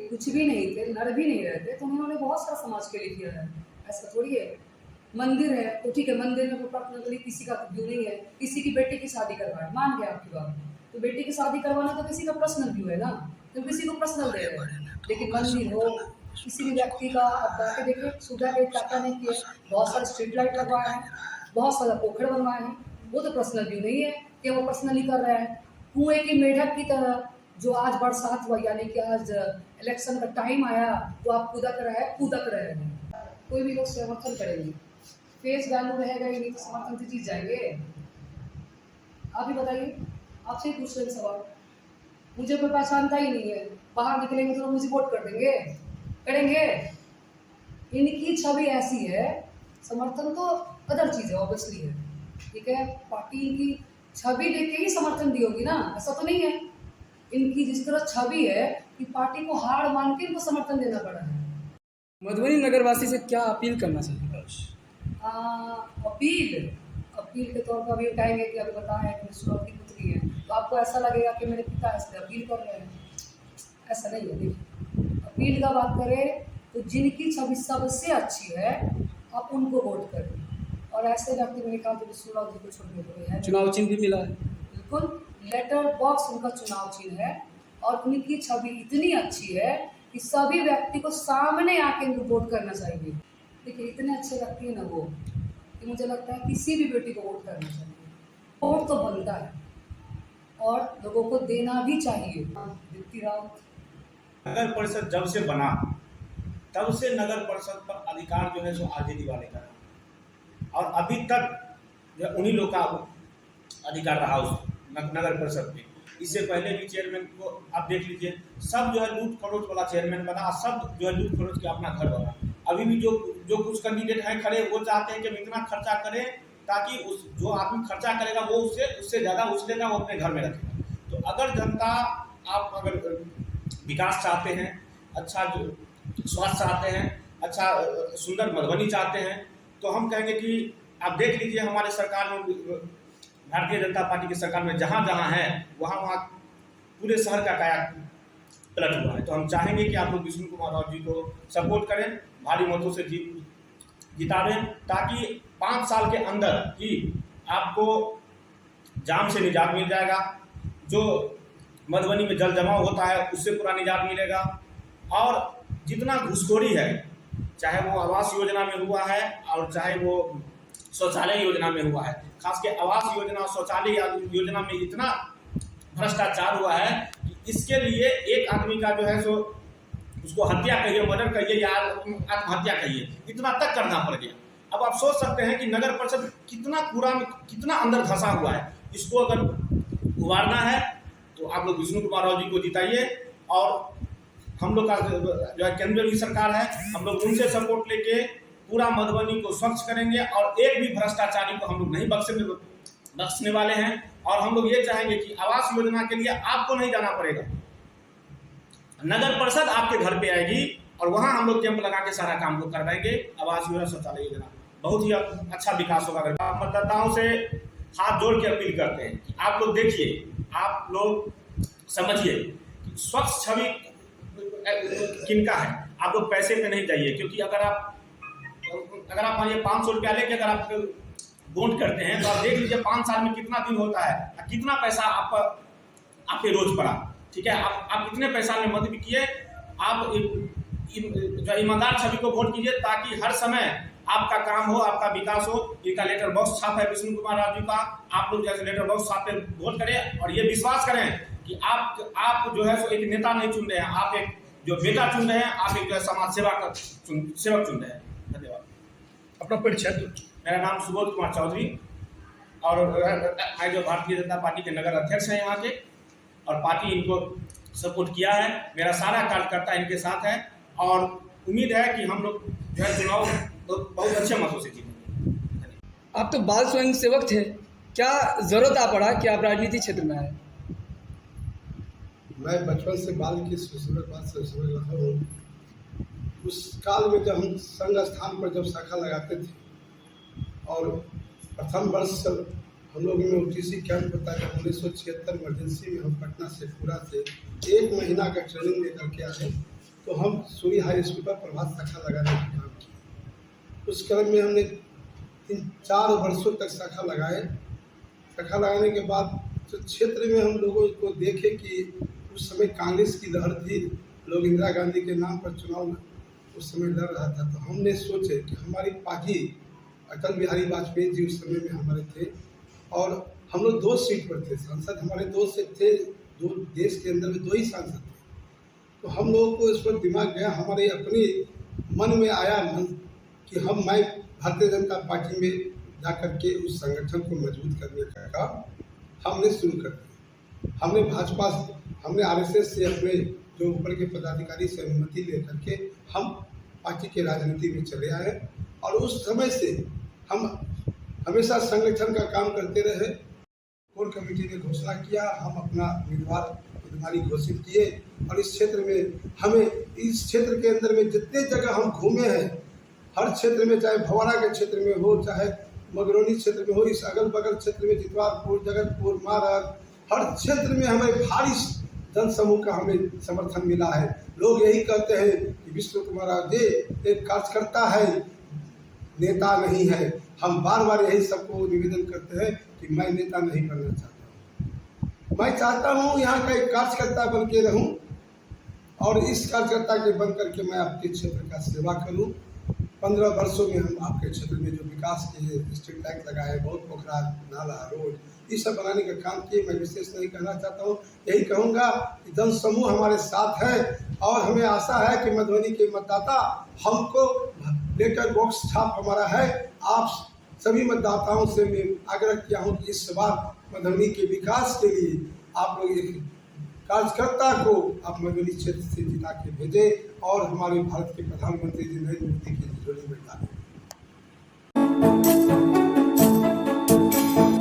कुछ भी नहीं थे, लड़ भी नहीं रहे थे, तो उन्होंने बहुत सारा समाज के लिए किया है। ऐसा थोड़ी है। मंदिर है तो ठीक है, मंदिर में पर्सनली किसी का व्यू नहीं है, किसी की बेटी की शादी करवाए, मान गया आपकी बात, तो बेटी की शादी करवाना तो किसी का पर्सनल व्यू है ना, तो किसी को पर्सनल दे रहे हैं। लेकिन मंदिर हो, किसी भी व्यक्ति का अब जाके देखिए, सुविधा के क्या नहीं किए, बहुत सारे स्ट्रीट लाइट लगवाए हैं, बहुत सारा पोखर बनवाए हैं, वो तो पर्सनल व्यू नहीं है कि वो पर्सनली कर रहे हैं। कुएं की मेढक की तरह जो आज बरसात हुआ, यानी कि आज इलेक्शन का टाइम आया तो आप कूदक रहे हैं, कोई भी लोग समर्थन करेंगे, फेस वैल्यू रहेगा ही नहीं तो समर्थन से जीत जाएंगे। आप ही बताइए, आपसे ही पूछ रहे सवाल, मुझे कोई पहचानता ही नहीं है, बाहर निकलेंगे तो मुझे वोट कर देंगे, करेंगे? इनकी छवि ऐसी है, समर्थन तो अदर चीज़ है, ऑब्वियसली है, ठीक है, पार्टी इनकी छवि देख के ही समर्थन दी होगी ना, ऐसा तो नहीं है। इनकी जिस तरह छवि है कि पार्टी को हार मान के इनको समर्थन देना पड़ा है। मधुबनी नगरवासी से क्या अपील करना चाहिए? अपील अपील के तौर पर अभी कहेंगे कि अभी बताएं कि सुरभ की पुत्री है, तो आपको ऐसा लगेगा कि मेरे पिता इसलिए अपील कर रहे हैं, ऐसा नहीं है। देखिए, अपील का बात करें तो जिनकी छवि सबसे अच्छी है आप उनको वोट करें, और ऐसे व्यक्ति मैंने कहा तो सुरभ जी को छोड़ने को है। चुनाव चिन्ह भी मिला है, बिल्कुल, लेटर बॉक्स उनका चुनाव चिन्ह है, और उनकी छवि इतनी अच्छी है कि सभी व्यक्ति को सामने आके इनको वोट करना चाहिए। देखिए, इतने अच्छे व्यक्ति है ना वो, कि मुझे लगता है किसी भी बेटी को वोट करना चाहिए। वोट तो बनता है और लोगों को देना भी चाहिए। दीप्ति राउत, नगर परिषद जब से बना तब से नगर परिषद पर अधिकार जो है सो आरजेडी वाले का रहा, और अभी तक जो उन्हीं लोग का अधिकार रहा उस नगर परिषद में। इससे पहले भी चेयरमैन को आप देख लीजिए, सब जो है लूट खरोच वाला चेयरमैन बना, सब जो है लूट खरोच के अपना घर बना। अभी भी जो कुछ कैंडिडेट हैं खड़े, वो चाहते हैं कि हम इतना खर्चा करें ताकि उस जो आदमी खर्चा करेगा वो उससे ज़्यादा उछलेगा, वो अपने घर में रखेगा। तो अगर जनता, आप अगर विकास चाहते हैं, अच्छा जो स्वास्थ्य चाहते हैं, अच्छा सुंदर मधुबनी चाहते हैं, तो हम कहेंगे कि आप देख लीजिए हमारे सरकार में, भारतीय जनता पार्टी की सरकार में जहाँ जहाँ है वहाँ पूरे शहर का काया पलट हुआ है। तो हम चाहेंगे कि आप लोग विष्णु कुमार राव जी को सपोर्ट करें, भारी मतों से जितावें, ताकि 5 साल के अंदर ही आपको जाम से निजात मिल जाएगा, जो मधुबनी में जल जमाव होता है उससे पूरा निजात मिलेगा, और जितना घुसखोरी है, चाहे वो आवास योजना में हुआ है और चाहे वो शौचालय योजना में हुआ है, खास के आवास योजना और शौचालय योजना में इतना भ्रष्टाचार हुआ है कि इसके लिए एक आदमी का जो है सो उसको हत्या कहिए, मर्डर कहिए या आत्महत्या कहिए, इतना तक करना पड़ गया। अब आप सोच सकते हैं कि नगर परिषद कितना कूड़ा में, कितना अंदर धंसा हुआ है। इसको अगर उबारना है तो आप लोग विष्णु कुमार राव जी को जिताइए, और हम लोग का जो है केंद्र में भी सरकार है, हम लोग उनसे सपोर्ट लेके पूरा मधुबनी को स्वच्छ करेंगे, और एक भी भ्रष्टाचारी को हम लोग नहीं बख्शने वाले हैं। और हम लोग ये चाहेंगे कि आवास योजना के लिए आपको नहीं जाना पड़ेगा, नगर परिषद आपके घर पे आएगी और वहाँ हम लोग कैंप लगा के सारा काम को करवाएंगे। आवास योजना, शौचालय योजना, बहुत ही अच्छा विकास होगा। मतदाताओं से हाथ जोड़ के अपील करते हैं कि आप लोग देखिए, आप लोग समझिए कि स्वच्छ छवि किनका है। आप लोग पैसे पे नहीं जाइए, क्योंकि अगर आप मानिए 500 रुपया लेके अगर आप वोट करते हैं तो आप देख लीजिए 5 साल में कितना दिन होता है, कितना पैसा आपके रोज पड़ा। ठीक है, आप इतने पैसा में मत किए, आप जो ईमानदार छवि को वोट कीजिए, ताकि हर समय आपका काम हो, आपका विकास हो। इनका लेटर बॉक्स छाप है विष्णु कुमार राव जी का, आप लोग जैसे लेटर बॉक्स छाप पे वोट करें, और ये विश्वास करें कि आप जो है सो एक नेता नहीं चुन रहे हैं, आप एक जो बेटा चुन रहे हैं, आप एक जो है समाज सेवा का सेवक चुन रहे हैं। धन्यवाद। अपना परिचय। मेरा नाम सुबोध कुमार चौधरी, और मैं जो भारतीय जनता पार्टी के नगर अध्यक्ष हैं यहाँ के, और पार्टी इनको सपोर्ट किया है, मेरा सारा कार्यकर्ता इनके साथ है, और उम्मीद है कि हम लोग जो है चुनाव बहुत अच्छे मतों से जीतेंगे। आप तो बाल स्वयं सेवक थे, क्या जरूरत आ पड़ा कि आप राजनीति क्षेत्र में आए? मैं बचपन से बाल की बात से समझ रहा हूँ। उस काल में जब हम संघ स्थान पर जब शाखा लगाते थे, और प्रथम वर्ष हम लोग में OTC कैंप होता है, 1976 इमरजेंसी में हम पटना से पूरा से 1 महीना का ट्रेनिंग लेकर के आए, तो हम सूरी हाई स्कूल पर प्रभात शाखा लगाने का काम किया। उस क्रम में हमने 3-4 वर्षों तक शाखा लगाए। शाखा लगाने के बाद जो क्षेत्र में हम लोगों को देखे कि उस समय कांग्रेस की लहर थी, लोग इंदिरा गांधी के नाम पर चुनाव में उस समय लड़ रहा था, तो हमने सोचे कि हमारी पार्टी अटल बिहारी वाजपेयी जी उस समय में हमारे थे और हम लोग 2 सीट पर थे, सांसद हमारे 2 से थे, 2 देश के अंदर में 2 ही सांसद थे। तो हम लोगों को इस पर दिमाग गया, हमारे अपने मन में आया कि मैं भारतीय जनता पार्टी में जाकर के उस संगठन को मजबूत करने का काम हमने शुरू कर दिया। हमने आरएसएस से अपने जो ऊपर के पदाधिकारी से अनुमति लेकर के हम पार्टी के राजनीति में चले आए और उस समय से हम हमेशा संगठन का काम करते रहे। कोर कमेटी ने घोषणा किया, हम अपना उम्मीदवारी घोषित किए और इस क्षेत्र में इस क्षेत्र के अंदर में जितने जगह हम घूमे हैं, हर क्षेत्र में, चाहे भवारा के क्षेत्र में हो, चाहे मगरौनी क्षेत्र में हो, इस अगल बगल क्षेत्र में जितवारपुर, जगतपुर, मारक, हर क्षेत्र में हमें भारी जन समूह का हमें समर्थन मिला है। लोग यही कहते हैं कि विष्णु कुमार रावत एक कार्यकर्ता है, नेता नहीं है। हम बार बार यही सबको निवेदन करते हैं कि मैं नेता नहीं बनना चाहता, मैं चाहता हूँ यहाँ का एक कार्यकर्ता बन के रहूँ और इस कार्यकर्ता के बन करके मैं आपके क्षेत्र का सेवा करूँ। 15 वर्षों में हम आपके क्षेत्र में जो विकास किए, स्ट्रीट लाइट लगाए, बहुत पोखरा, नाला, रोड, ये सब बनाने का काम किए। मैं विशेष नहीं कहना चाहता हूँ, यही कहूँगा कि जन समूह हमारे साथ है और हमें आशा है कि मधुबनी के मतदाता हमको लेकर बॉक्स छाप हमारा है। आप सभी मतदाताओं से मैं आग्रह किया हूँ कि इस बार मधुबनी के विकास के लिए आप लोग एक कार्यकर्ता को आप मधुबनी क्षेत्र से जिता के भेजें और हमारे भारत के प्रधानमंत्री जी नरेंद्र मोदी की झोली में डालें।